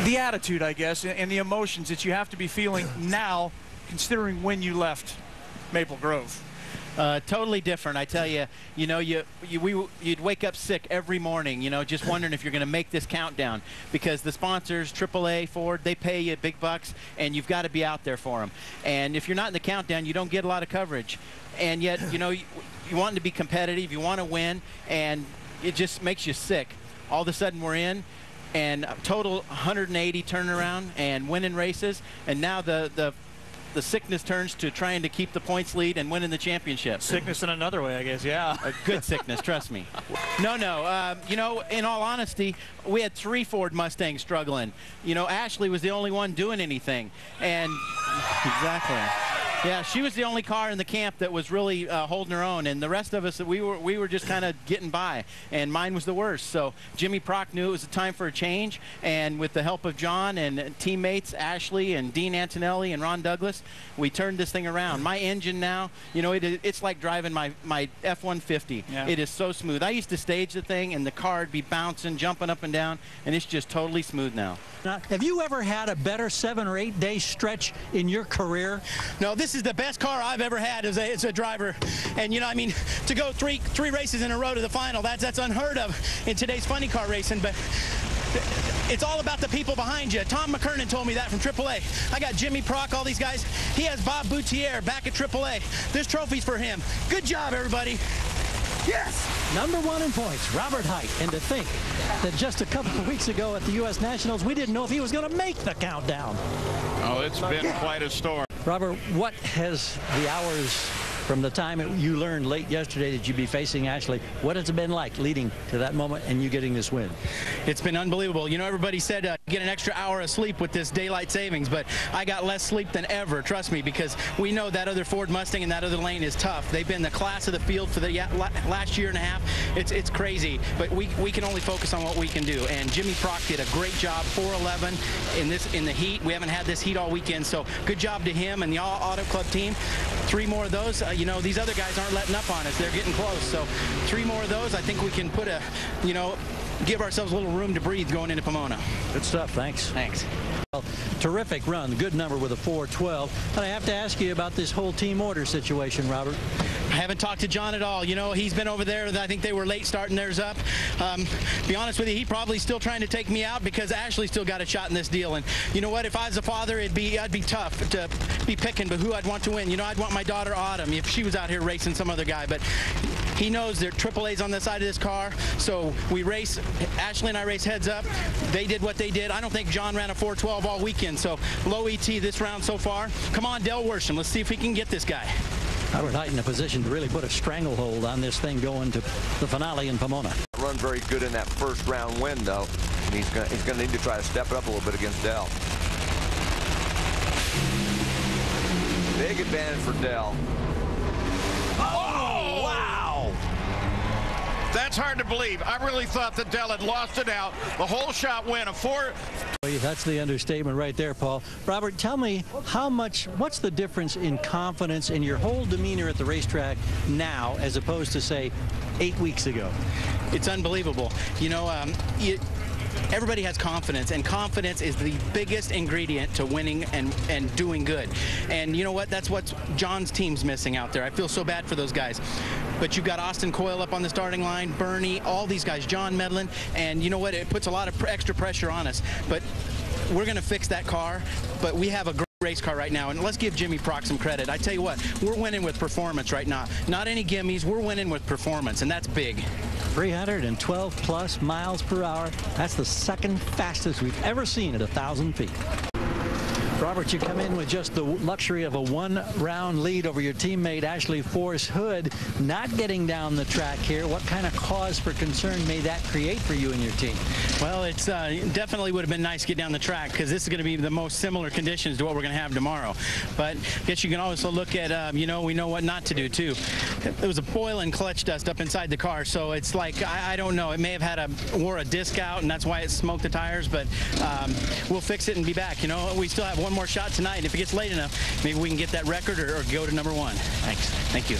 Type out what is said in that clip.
the attitude, I guess, and the emotions that you have to be feeling now, considering when you left Maple Grove? Totally different, I tell you. You know, you'd wake up sick every morning, you know, just wondering if you're going to make this countdown, because the sponsors, AAA, Ford, they pay you big bucks, and you've got to be out there for them. And if you're not in the countdown, you don't get a lot of coverage. And yet, you know, you want to be competitive, you want to win, and it just makes you sick. All of a sudden, we're in, and a total 180 turnaround and winning races, and now the sickness turns to trying to keep the points lead and winning the championship. Sickness in another way, I guess, yeah. A good sickness, trust me. No, you know, in all honesty, we had 3 Ford Mustangs struggling. You know, Ashley was the only one doing anything. And exactly. Yeah, she was the only car in the camp that was really holding her own, and the rest of us, we were just kind of getting by, and mine was the worst. So Jimmy Prock knew it was a time for a change, and with the help of John and teammates Ashley and Dean Antonelli and Ron Douglas, we turned this thing around. My engine now, you know, it's like driving my F-150. Yeah. It is so smooth. I used to stage the thing, and the car would be bouncing, jumping up and down, and it's just totally smooth now. Now, have you ever had a better 7 or 8 day stretch in your career? No, this is the best car I've ever had as a driver. And, you know, I mean, to go three races in a row to the final, that's unheard of in today's funny car racing. But it's all about the people behind you. Tom McKernan told me that from AAA. I got Jimmy Prock, all these guys. He has Bob Boutier back at AAA. This trophy's for him. Good job, everybody. Yes! #1 in points, Robert Hight. And to think that just a couple of weeks ago at the U.S. Nationals, we didn't know if he was going to make the countdown. Oh, it's been quite a story. Robert, what has the hours from the time you learned late yesterday that you'd be facing Ashley, what has it been like leading to that moment and you getting this win? It's been unbelievable. You know, everybody said get an extra hour of sleep with this daylight savings, but I got less sleep than ever, trust me, because we know that other Ford Mustang in that other lane is tough. They've been the class of the field for the last year and a half. It's crazy, but we can only focus on what we can do. And Jimmy Prock did a great job, 411 in the heat. We haven't had this heat all weekend, so good job to him and the Auto Club team. 3 more of those. You know, these other guys aren't letting up on us. They're getting close. So 3 more of those, I think we can put you know, give ourselves a little room to breathe going into Pomona. Good stuff. Thanks. Thanks. Well, terrific run. Good number with a 412. And I have to ask you about this whole team order situation, Robert. I haven't talked to John at all. You know, he's been over there. I think they were late starting theirs up. Be honest with you, he probably still trying to take me out because Ashley still got a shot in this deal. And you know what? If I was a father, I'd be tough to be picking, but who I'd want to win. You know, I'd want my daughter Autumn if she was out here racing some other guy. But he knows that AAA's on the side of this car, so we race. Ashley and I race heads up. They did what they did. I don't think John ran a 412 all weekend, so low ET this round so far. Come on, Del Worsham. Let's see if we can get this guy. Robert Hight in a position to really put a stranglehold on this thing going to the finale in Pomona. Run very good in that first round win, though. And he's going to need to try to step it up a little bit against Del. Big advantage for Del. Oh, wow! That's hard to believe. I really thought that Del had lost it out. The whole shot went a 4. That's the understatement right there, Paul. Robert, tell me what's the difference in confidence in your whole demeanor at the racetrack now as opposed to, say, 8 weeks ago? It's unbelievable. You know, everybody has confidence, and confidence is the biggest ingredient to winning and doing good. And you know what? That's what John's team's missing out there. I feel so bad for those guys. But you've got Austin Coyle up on the starting line, Bernie, all these guys, John Medlin, and you know what? It puts a lot of extra pressure on us. But we're going to fix that car, but we have a great race car right now, and let's give Jimmy Prock some credit. I tell you what, we're winning with performance right now. Not any gimmies, we're winning with performance, and that's big. 312 plus miles per hour. That's the second fastest we've ever seen at 1,000 feet. Robert, you come in with just the luxury of a 1-round lead over your teammate Ashley Force Hood, not getting down the track here. What kind of cause for concern may that create for you and your team? Well, it's definitely would have been nice to get down the track because this is going to be the most similar conditions to what we're going to have tomorrow. But I guess you can also look at, you know, we know what not to do too. There was a foil and clutch dust up inside the car, so it's like, I don't know. It may have had wore a disc out, and that's why it smoked the tires, but we'll fix it and be back. You know, we still have one more shot tonight. If it gets late enough, maybe we can get that record or go to #1. Thanks. Thank you.